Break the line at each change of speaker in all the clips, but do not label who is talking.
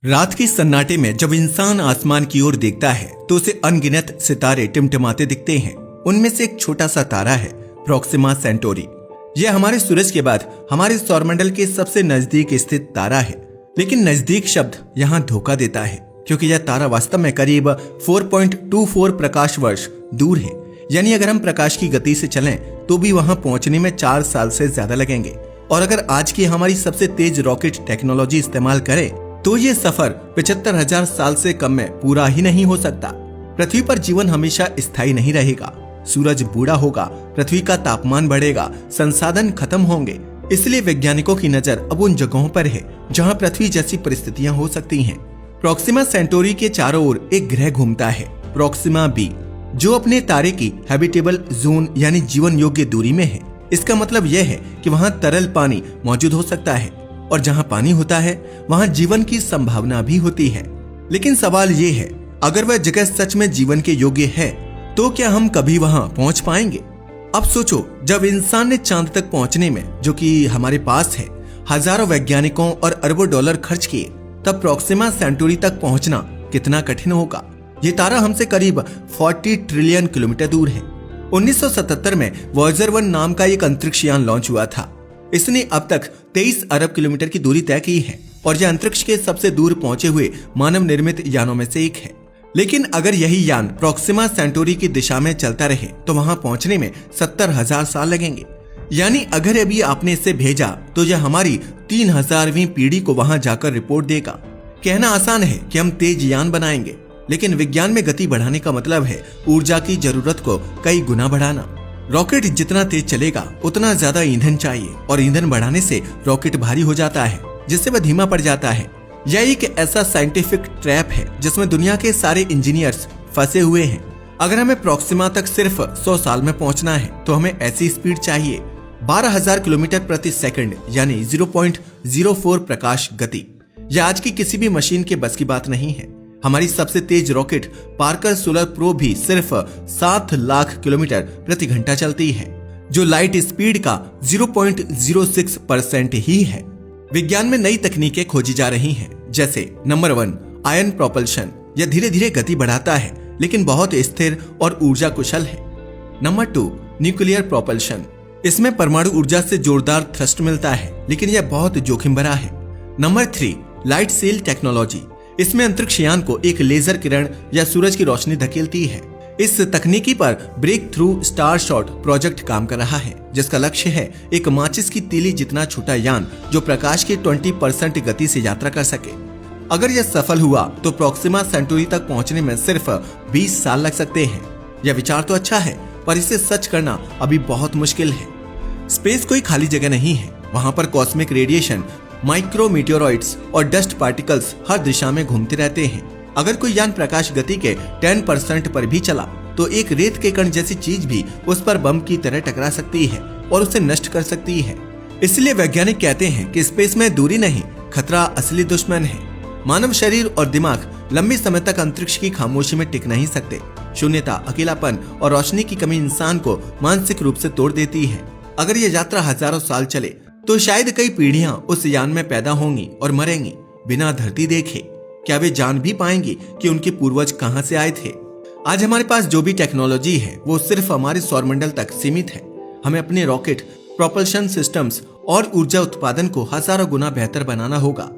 रात के सन्नाटे में जब इंसान आसमान की ओर देखता है तो उसे अनगिनत सितारे टिमटिमाते दिखते हैं। उनमें से एक छोटा सा तारा है प्रोक्सिमा सेंटोरी। यह हमारे सूरज के बाद हमारे सौरमंडल के सबसे नजदीक स्थित तारा है। लेकिन नजदीक शब्द यहाँ धोखा देता है, क्योंकि यह तारा वास्तव में करीब 4.24 प्रकाश वर्ष दूर है। यानी अगर हम प्रकाश की गति से चलें तो भी वहां पहुंचने में 4 साल से ज्यादा लगेंगे। और अगर आज की हमारी सबसे तेज रॉकेट टेक्नोलॉजी इस्तेमाल करें तो ये सफर 75,000 साल से कम में पूरा ही नहीं हो सकता। पृथ्वी पर जीवन हमेशा स्थायी नहीं रहेगा। सूरज बूढ़ा होगा, पृथ्वी का तापमान बढ़ेगा, संसाधन खत्म होंगे। इसलिए वैज्ञानिकों की नजर अब उन जगहों पर है जहां पृथ्वी जैसी परिस्थितियां हो सकती हैं। प्रोक्सिमा सेंटोरी के चारों ओर एक ग्रह घूमता है, प्रोक्सिमा बी, जो अपने तारे की हैबिटेबल जोन यानी जीवन योग्य दूरी में है। इसका मतलब यह है कि वहां तरल पानी मौजूद हो सकता है, और जहां पानी होता है वहां जीवन की संभावना भी होती है। लेकिन सवाल ये है, अगर वह जगह सच में जीवन के योग्य है तो क्या हम कभी वहां पहुंच पाएंगे? अब सोचो, जब इंसान ने चांद तक पहुंचने में, जो कि हमारे पास है, हजारों वैज्ञानिकों और अरबों डॉलर खर्च किए, तब प्रोक्सिमा सेंटोरी तक पहुंचना कितना कठिन होगा। ये तारा हमसे करीब 40 ट्रिलियन किलोमीटर दूर है। 1977 में वॉयेजर 1 नाम का एक अंतरिक्ष यान लॉन्च हुआ था। इसने अब तक 23 अरब किलोमीटर की दूरी तय की है और यह अंतरिक्ष के सबसे दूर पहुंचे हुए मानव निर्मित यानों में से एक है। लेकिन अगर यही यान प्रोक्सिमा सेंटोरी की दिशा में चलता रहे तो वहां पहुंचने में 70,000 साल लगेंगे। यानी अगर अभी आपने इसे भेजा तो यह हमारी 3000वीं पीढ़ी को वहां जाकर रिपोर्ट देगा। कहना आसान है कि हम तेज यान बनाएंगे, लेकिन विज्ञान में गति बढ़ाने का मतलब है ऊर्जा की जरूरत को कई गुना बढ़ाना। रॉकेट जितना तेज चलेगा उतना ज्यादा ईंधन चाहिए, और ईंधन बढ़ाने से रॉकेट भारी हो जाता है, जिससे वह धीमा पड़ जाता है। यह एक ऐसा साइंटिफिक ट्रैप है जिसमें दुनिया के सारे इंजीनियर्स फंसे हुए हैं। अगर हमें प्रोक्सिमा तक सिर्फ 100 साल में पहुंचना है तो हमें ऐसी स्पीड चाहिए 12,000 किलोमीटर प्रति सेकंड, यानी 0.04 प्रकाश गति। यह आज की किसी भी मशीन के बस की बात नहीं है। हमारी सबसे तेज रॉकेट पार्कर सोलर प्रो भी सिर्फ 7 लाख किलोमीटर प्रति घंटा चलती है, जो लाइट स्पीड का 0.06% ही है। विज्ञान में नई तकनीकें खोजी जा रही हैं, जैसे नंबर 1 आयन प्रोपल्शन। यह धीरे धीरे गति बढ़ाता है लेकिन बहुत स्थिर और ऊर्जा कुशल है। Number 2 nuclear propulsion. इसमें परमाणु ऊर्जा से जोरदार थ्रस्ट मिलता है, लेकिन यह बहुत जोखिम भरा है। Number 3 light sail technology. इसमें अंतरिक्ष यान को एक लेजर किरण या सूरज की रोशनी धकेलती है। इस तकनीकी पर Breakthrough Starshot project काम कर रहा है, जिसका लक्ष्य है एक माचिस की तीली जितना छोटा यान जो प्रकाश के 20% गति से यात्रा कर सके। अगर यह सफल हुआ तो प्रोक्सिमा सेंटोरी तक पहुंचने में सिर्फ 20 साल लग सकते हैं। यह विचार तो अच्छा है, पर इसे सच करना अभी बहुत मुश्किल है। स्पेस कोई खाली जगह नहीं है। वहां पर कॉस्मिक रेडिएशन, माइक्रो मीटेओरॉइड्स और डस्ट पार्टिकल्स हर दिशा में घूमते रहते हैं। अगर कोई यान प्रकाश गति के 10% पर भी चला तो एक रेत के कण जैसी चीज भी उस पर बम की तरह टकरा सकती है और उसे नष्ट कर सकती है। इसलिए वैज्ञानिक कहते हैं कि स्पेस में दूरी नहीं, खतरा असली दुश्मन है। मानव शरीर और दिमाग लंबे समय तक अंतरिक्ष की खामोशी में टिक नहीं सकते। शून्यता, अकेलापन और रोशनी की कमी इंसान को मानसिक रूप से तोड़ देती है। अगर यह यात्रा हजारों साल चले तो शायद कई पीढ़ियां उस यान में पैदा होंगी और मरेंगी बिना धरती देखे। क्या वे जान भी पाएंगी कि उनके पूर्वज कहां से आए थे? आज हमारे पास जो भी टेक्नोलॉजी है वो सिर्फ हमारे सौरमंडल तक सीमित है। हमें अपने रॉकेट, प्रोपल्शन सिस्टम्स और ऊर्जा उत्पादन को हजारों गुना बेहतर बनाना होगा।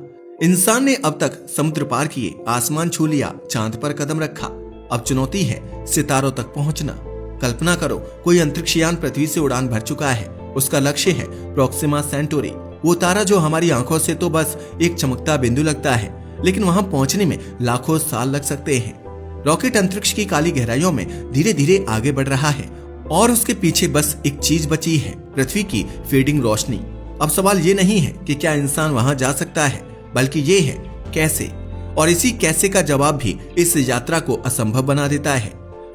इंसान ने अब तक समुद्र पार किए, आसमान छू लिया, चांद पर कदम रखा। अब चुनौती है सितारों तक पहुंचना। कल्पना करो, कोई अंतरिक्ष यान पृथ्वी से उड़ान भर चुका है। उसका लक्ष्य है प्रोक्सिमा सेंटोरी, वो तारा जो हमारी आंखों से तो बस एक चमकता बिंदु लगता है, लेकिन वहां पहुंचने में लाखों साल लग सकते हैं। रॉकेट अंतरिक्ष की काली गहराइयों में धीरे धीरे आगे बढ़ रहा है और उसके पीछे बस एक चीज बची है, पृथ्वी की फेडिंग रोशनी। अब सवाल ये नहीं है कि क्या इंसान वहां जा सकता है, बल्कि ये है कैसे। और इसी कैसे का जवाब भी इस यात्रा को असंभव बना देता है।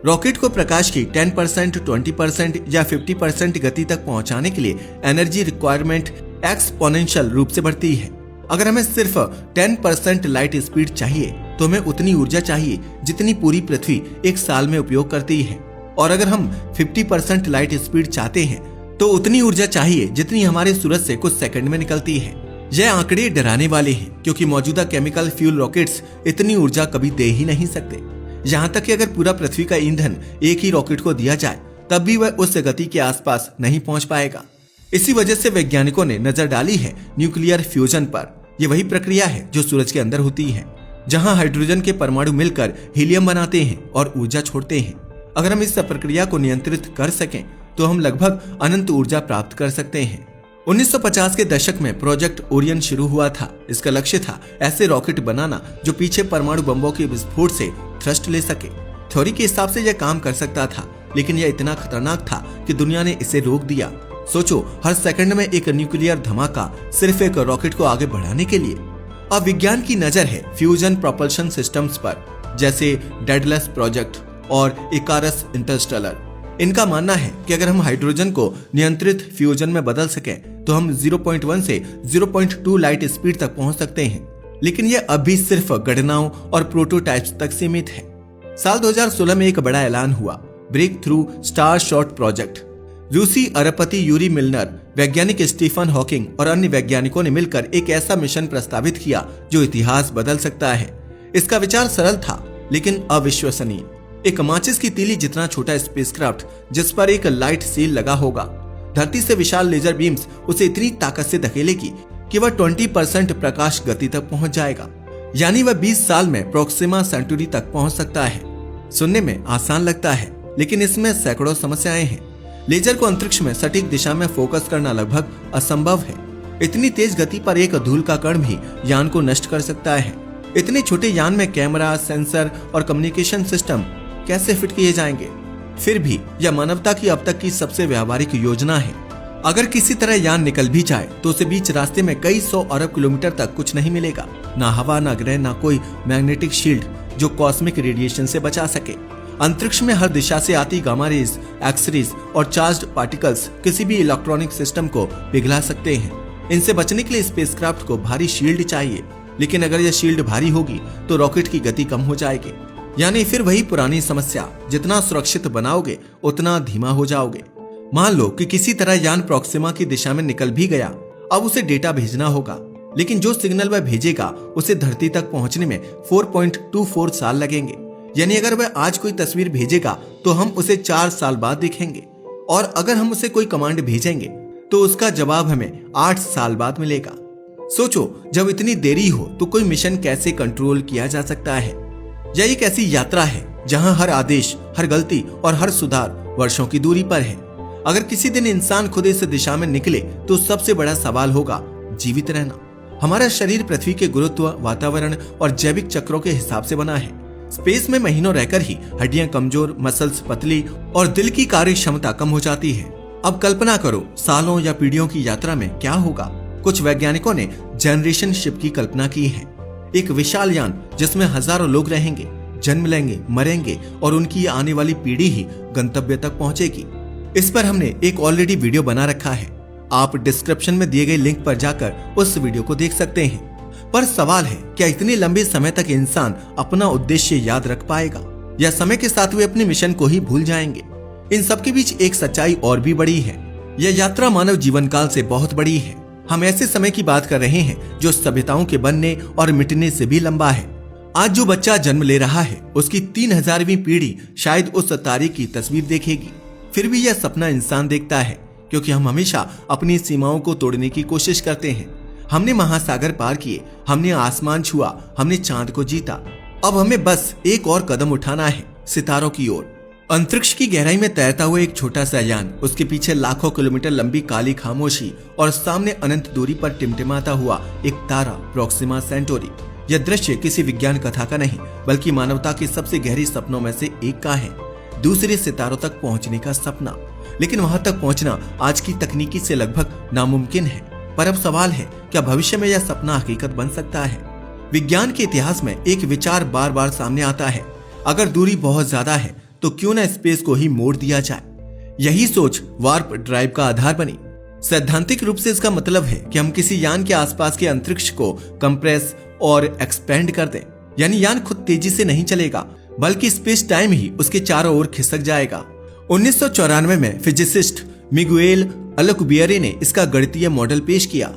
रॉकेट को प्रकाश की 10%, 20% या 50% गति तक पहुंचाने के लिए एनर्जी रिक्वायरमेंट एक्सपोनेंशियल रूप से बढ़ती है। अगर हमें सिर्फ 10% लाइट स्पीड चाहिए तो हमें उतनी ऊर्जा चाहिए जितनी पूरी पृथ्वी एक साल में उपयोग करती है। और अगर हम 50% लाइट स्पीड चाहते हैं तो उतनी ऊर्जा चाहिए जितनी हमारे सूरज से कुछ सेकंड में निकलती है। यह आंकड़े डराने वाले हैं क्योंकि मौजूदा केमिकल फ्यूल रॉकेट्स इतनी ऊर्जा कभी दे ही नहीं सकते। यहाँ तक कि अगर पूरा पृथ्वी का ईंधन एक ही रॉकेट को दिया जाए तब भी वह उस गति के आसपास नहीं पहुंच पाएगा। इसी वजह से वैज्ञानिकों ने नजर डाली है न्यूक्लियर फ्यूजन पर। यह वही प्रक्रिया है जो सूरज के अंदर होती है, जहां हाइड्रोजन के परमाणु मिलकर हीलियम बनाते हैं और ऊर्जा छोड़ते हैं। अगर हम इस प्रक्रिया को नियंत्रित कर सकें तो हम लगभग अनंत ऊर्जा प्राप्त कर सकते हैं। 1950 के दशक में प्रोजेक्ट ओरियन शुरू हुआ था। इसका लक्ष्य था ऐसे रॉकेट बनाना जो पीछे परमाणु बम्बों के विस्फोट से थ्रस्ट ले सके। थ्योरी के हिसाब से यह काम कर सकता था, लेकिन यह इतना खतरनाक था कि दुनिया ने इसे रोक दिया। सोचो, हर सेकंड में एक न्यूक्लियर धमाका सिर्फ एक रॉकेट को आगे बढ़ाने के लिए। अब विज्ञान की नजर है फ्यूजन प्रोपल्शन सिस्टम्स पर, जैसे डेडलस प्रोजेक्ट और इकारस इंटरस्टेलर। इनका मानना है कि अगर हम हाइड्रोजन को नियंत्रित फ्यूजन में बदल सकें तो हम 0.1 से 0.2 लाइट स्पीड तक पहुंच सकते हैं, लेकिन यह अभी सिर्फ गणनाओं और प्रोटोटाइप्स तक सीमित है। साल 2016 में एक बड़ा ऐलान हुआ, Breakthrough Starshot project. रूसी अरबपति यूरी मिलनर, वैज्ञानिक स्टीफन हॉकिंग और अन्य वैज्ञानिकों ने मिलकर एक ऐसा मिशन प्रस्तावित किया जो इतिहास बदल सकता है। इसका विचार सरल था लेकिन अविश्वसनीय। एक माचिस की तीली जितना छोटा स्पेसक्राफ्ट जिस पर एक लाइट सील लगा होगा। धरती से विशाल लेजर बीम्स उसे इतनी ताकत से धकेलेगी कि वह 20% प्रकाश गति तक पहुंच जाएगा, यानी वह 20 साल में प्रोक्सिमा सेंचुरी तक पहुंच सकता है। सुनने में आसान लगता है, लेकिन इसमें सैकड़ों समस्याएं हैं। लेजर को अंतरिक्ष में सटीक दिशा में फोकस करना लगभग असंभव है। इतनी तेज गति पर एक धूल का कण भी यान को नष्ट कर सकता है। इतने छोटे यान में कैमरा, सेंसर और कम्युनिकेशन सिस्टम कैसे फिट किए जाएंगे? फिर भी यह मानवता की अब तक की सबसे व्यावहारिक योजना है। अगर किसी तरह यान निकल भी जाए तो उसे बीच रास्ते में कई 100 अरब किलोमीटर तक कुछ नहीं मिलेगा, ना हवा, ना ग्रह, ना कोई मैग्नेटिक शील्ड जो कॉस्मिक रेडिएशन से बचा सके। अंतरिक्ष में हर दिशा से आती गामा रेज, एक्स-रेज और चार्ज्ड पार्टिकल्स किसी भी इलेक्ट्रॉनिक सिस्टम को पिघला सकते हैं। इनसे बचने के लिए स्पेसक्राफ्ट को भारी शील्ड चाहिए, लेकिन अगर यह शील्ड भारी होगी तो रॉकेट की गति कम हो जाएगी। यानी फिर वही पुरानी समस्या, जितना सुरक्षित बनाओगे उतना धीमा हो जाओगे। मान लो कि किसी तरह यान प्रोक्सिमा की दिशा में निकल भी गया, अब उसे डेटा भेजना होगा, लेकिन जो सिग्नल वह भेजेगा उसे धरती तक पहुंचने में 4.24 साल लगेंगे। यानी अगर वह आज कोई तस्वीर भेजेगा तो हम उसे 4 साल बाद देखेंगे, और अगर हम उसे कोई कमांड भेजेंगे तो उसका जवाब हमें 8 साल बाद मिलेगा। सोचो, जब इतनी देरी हो तो कोई मिशन कैसे कंट्रोल किया जा सकता है? यह एक ऐसी यात्रा है जहां हर आदेश, हर गलती और हर सुधार वर्षों की दूरी पर है। अगर किसी दिन इंसान खुद इस दिशा में निकले तो सबसे बड़ा सवाल होगा जीवित रहना। हमारा शरीर पृथ्वी के गुरुत्व, वातावरण और जैविक चक्रों के हिसाब से बना है। स्पेस में महीनों रहकर ही हड्डियां कमजोर, मसल्स पतली और दिल की कार्य क्षमता कम हो जाती है। अब कल्पना करो सालों या पीढ़ियों की यात्रा में क्या होगा। कुछ वैज्ञानिकों ने जनरेशन शिप की कल्पना की है, एक विशाल यान जिसमें हजारों लोग रहेंगे, जन्म लेंगे, मरेंगे और उनकी आने वाली पीढ़ी ही गंतव्य तक पहुंचेगी। इस पर हमने एक ऑलरेडी वीडियो बना रखा है, आप डिस्क्रिप्शन में दिए गए लिंक पर जाकर उस वीडियो को देख सकते हैं। पर सवाल है, क्या इतने लंबे समय तक इंसान अपना उद्देश्य याद रख पाएगा, या समय के साथ वे अपने मिशन को ही भूल जाएंगे? इन सबके बीच एक सच्चाई और भी बड़ी है, यह यात्रा मानव जीवन काल से बहुत बड़ी है। हम ऐसे समय की बात कर रहे हैं जो सभ्यताओं के बनने और मिटने से भी लंबा है। आज जो बच्चा जन्म ले रहा है उसकी 3000वीं पीढ़ी शायद उस तारीख की तस्वीर देखेगी। फिर भी यह सपना इंसान देखता है, क्योंकि हम हमेशा अपनी सीमाओं को तोड़ने की कोशिश करते हैं। हमने महासागर पार किए, हमने आसमान छुआ, हमने चांद को जीता। अब हमें बस एक और कदम उठाना है, सितारों की ओर। अंतरिक्ष की गहराई में तैरता हुआ एक छोटा सा यान, उसके पीछे लाखों किलोमीटर लंबी काली खामोशी और सामने अनंत दूरी पर टिमटिमाता हुआ एक तारा, प्रोक्सिमा सेंटोरी। यह दृश्य किसी विज्ञान कथा का नहीं, बल्कि मानवता के सबसे गहरी सपनों में से एक का है, दूसरे सितारों तक पहुंचने का सपना। लेकिन वहां तक पहुंचना आज की तकनीकी से लगभग नामुमकिन है। पर अब सवाल है, क्या भविष्य में यह सपना हकीकत बन सकता है? विज्ञान के इतिहास में एक विचार बार बार सामने आता है, अगर दूरी बहुत ज्यादा है तो क्यों ना स्पेस को ही मोड़ दिया जाए। यही सोच वार्प ड्राइव का आधार बनी। सैद्धांतिक रूप से इसका मतलब है कि हम किसी यान के आसपास के अंतरिक्ष को कंप्रेस और एक्सपेंड कर दें। यानी यान खुद तेजी से नहीं चलेगा, बल्कि स्पेस टाइम ही उसके चारों ओर खिसक जाएगा। 1994 में फिजिसिस्ट मिगुएल अल्कुबिएरे ने इसका गणितीय मॉडल पेश किया।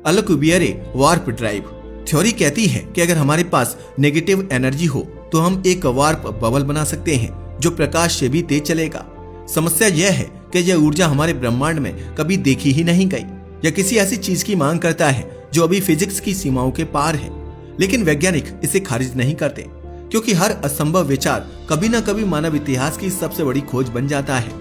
अल्कुबियरे वार्प ड्राइव। थ्योरी कहती है कि अगर हमारे पास नेगेटिव एनर्जी हो तो हम एक वार्प बबल बना सकते हैं जो प्रकाश से भी तेज चलेगा। समस्या यह है कि यह ऊर्जा हमारे ब्रह्मांड में कभी देखी ही नहीं गई। यह किसी ऐसी चीज की मांग करता है जो अभी फिजिक्स की सीमाओं के पार है। लेकिन वैज्ञानिक इसे खारिज नहीं करते, क्योंकि हर असंभव विचार कभी न कभी मानव इतिहास की सबसे बड़ी खोज बन जाता है।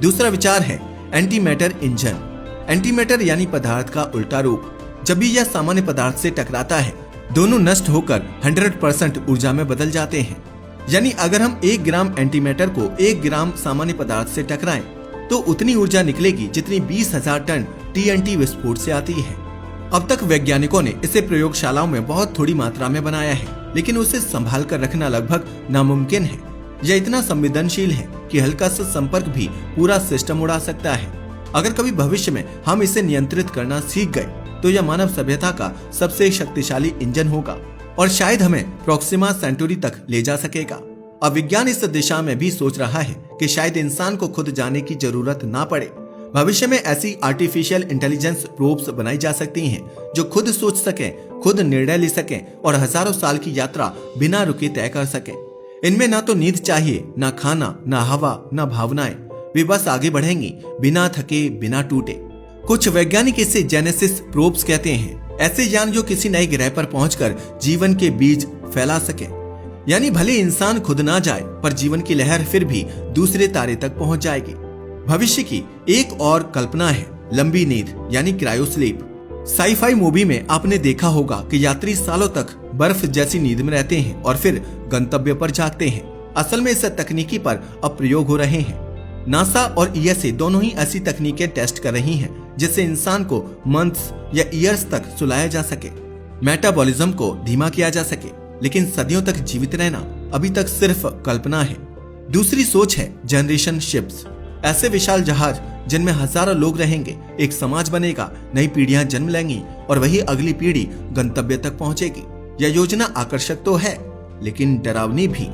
दूसरा विचार है anti matter engine. Anti matter यानी पदार्थ का उल्टा रूप। जब भी यह सामान्य पदार्थ से टकराता है, दोनों नष्ट होकर 100% ऊर्जा में बदल जाते हैं। यानी अगर हम 1 ग्राम एंटी मैटर को 1 ग्राम सामान्य पदार्थ से टकराएं, तो उतनी ऊर्जा निकलेगी जितनी 20,000 टन TNT विस्फोट से आती है। अब तक वैज्ञानिकों ने इसे प्रयोगशालाओं में बहुत थोड़ी मात्रा में बनाया है, लेकिन उसे संभाल कर रखना लगभग नामुमकिन है। यह इतना संवेदनशील है कि हल्का सा संपर्क भी पूरा सिस्टम उड़ा सकता है। अगर कभी भविष्य में हम इसे नियंत्रित करना सीख गए तो यह मानव सभ्यता का सबसे शक्तिशाली इंजन होगा और शायद हमें प्रोक्सिमा सेंटुरी तक ले जा सकेगा। अब विज्ञान इस दिशा में भी सोच रहा है कि शायद इंसान को खुद जाने की जरूरत ना पड़े। भविष्य में ऐसी आर्टिफिशियल इंटेलिजेंस प्रोब्स बनाई जा सकती हैं जो खुद सोच सकें, खुद निर्णय ले सकें और हजारों साल की यात्रा बिना रुके तय कर सकें। इनमें ना तो नींद चाहिए, ना खाना, ना हवा, ना भावनाएं। वे बस आगे बढ़ेंगी बिना थके, बिना टूटे। कुछ वैज्ञानिक इसे जेनेसिस प्रोब्स कहते हैं, ऐसे यान जो किसी नए ग्रह पर पहुंचकर जीवन के बीज फैला सके। यानी भले इंसान खुद ना जाए, पर जीवन की लहर फिर भी दूसरे तारे तक पहुंच जाएगी। भविष्य की एक और कल्पना है लंबी नींद यानी क्रायोस्लीप। साईफाई मूवी में आपने देखा होगा कि यात्री सालों तक बर्फ जैसी नींद में रहते हैं और फिर गंतव्य पर जागते हैं। असल में इस तकनीकी पर अब प्रयोग हो रहे हैं। नासा और ईएसए दोनों ही ऐसी तकनीकें टेस्ट कर रही हैं जिससे इंसान को मंथ्स या ईयर्स तक सुलाया जा सके, मेटाबॉलिज्म को धीमा किया जा सके। लेकिन सदियों तक जीवित रहना अभी तक सिर्फ कल्पना है। दूसरी सोच है जनरेशन शिप्स। ऐसे विशाल जहाज जिनमें हजारों लोग रहेंगे, एक समाज बनेगा, नई पीढ़ियां जन्म लेंगी और वही अगली पीढ़ी गंतव्य तक पहुंचेगी। यह योजना आकर्षक तो है, लेकिन डरावनी भी,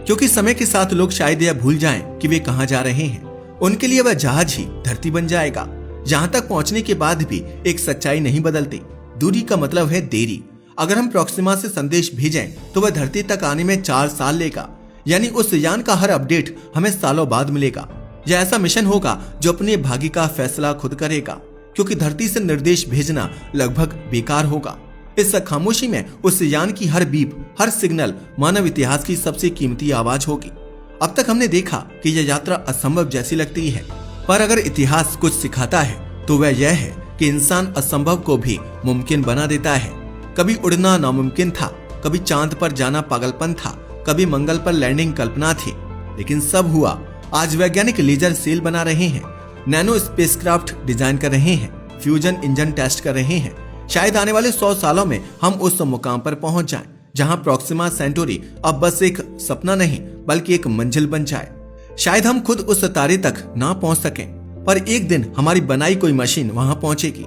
क्योंकि समय के साथ लोग शायद यह भूल जाएं कि वे कहां जा रहे हैं। उनके लिए वह जहाज ही धरती बन जाएगा। यहां तक पहुंचने के बाद भी एक सच्चाई नहीं बदलती। दूरी का मतलब है देरी। अगर हम प्रोक्सिमा से संदेश भेजें तो वह धरती तक आने में 4 साल लेगा। यानी उस यान का हर अपडेट हमें सालों बाद मिलेगा। यह ऐसा मिशन होगा जो अपने भाग्य का फैसला खुद करेगा, क्योंकि धरती से निर्देश भेजना लगभग बेकार होगा। इस खामोशी में उस यान की हर बीप, हर सिग्नल मानव इतिहास की सबसे कीमती आवाज होगी। अब तक हमने देखा कि यह यात्रा असंभव जैसी लगती है, पर अगर इतिहास कुछ सिखाता है तो वह यह है कि इंसान असंभव को भी मुमकिन बना देता है। कभी उड़ना नामुमकिन था, कभी चांद पर जाना पागलपन था, कभी मंगल पर लैंडिंग कल्पना थी, लेकिन सब हुआ। आज वैज्ञानिक लेजर सेल बना रहे हैं, नैनो स्पेसक्राफ्ट डिजाइन कर रहे हैं, फ्यूजन इंजन टेस्ट कर रहे हैं। शायद आने वाले 100 सालों में हम उस मुकाम पर पहुंच जाएं, जहां प्रोक्सिमा सेंटुरी अब बस एक सपना नहीं बल्कि एक मंजिल बन जाए। शायद हम खुद उस तारे तक ना पहुंच सकें, पर एक दिन हमारी बनाई कोई मशीन वहां पहुंचेगी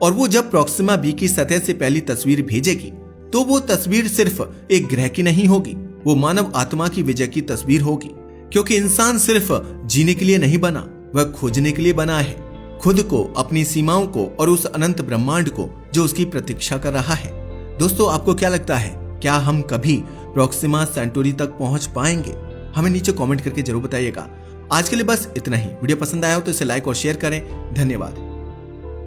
और वो जब प्रोक्सिमा बी की सतह से पहली तस्वीर भेजेगी तो वो तस्वीर सिर्फ एक ग्रह की नहीं होगी, वो मानव आत्मा की विजय की तस्वीर होगी। क्योंकि इंसान सिर्फ जीने के लिए नहीं बना, वह खोजने के लिए बना है, खुद को, अपनी सीमाओं को और उस अनंत ब्रह्मांड को जो उसकी प्रतीक्षा कर रहा है। दोस्तों, आपको क्या लगता है, क्या हम कभी प्रोक्सिमा सेंटुरी तक पहुंच पाएंगे? हमें नीचे कमेंट करके जरूर बताइएगा। आज के लिए बस इतना ही। वीडियो पसंद आया हो तो इसे लाइक और शेयर करें। धन्यवाद।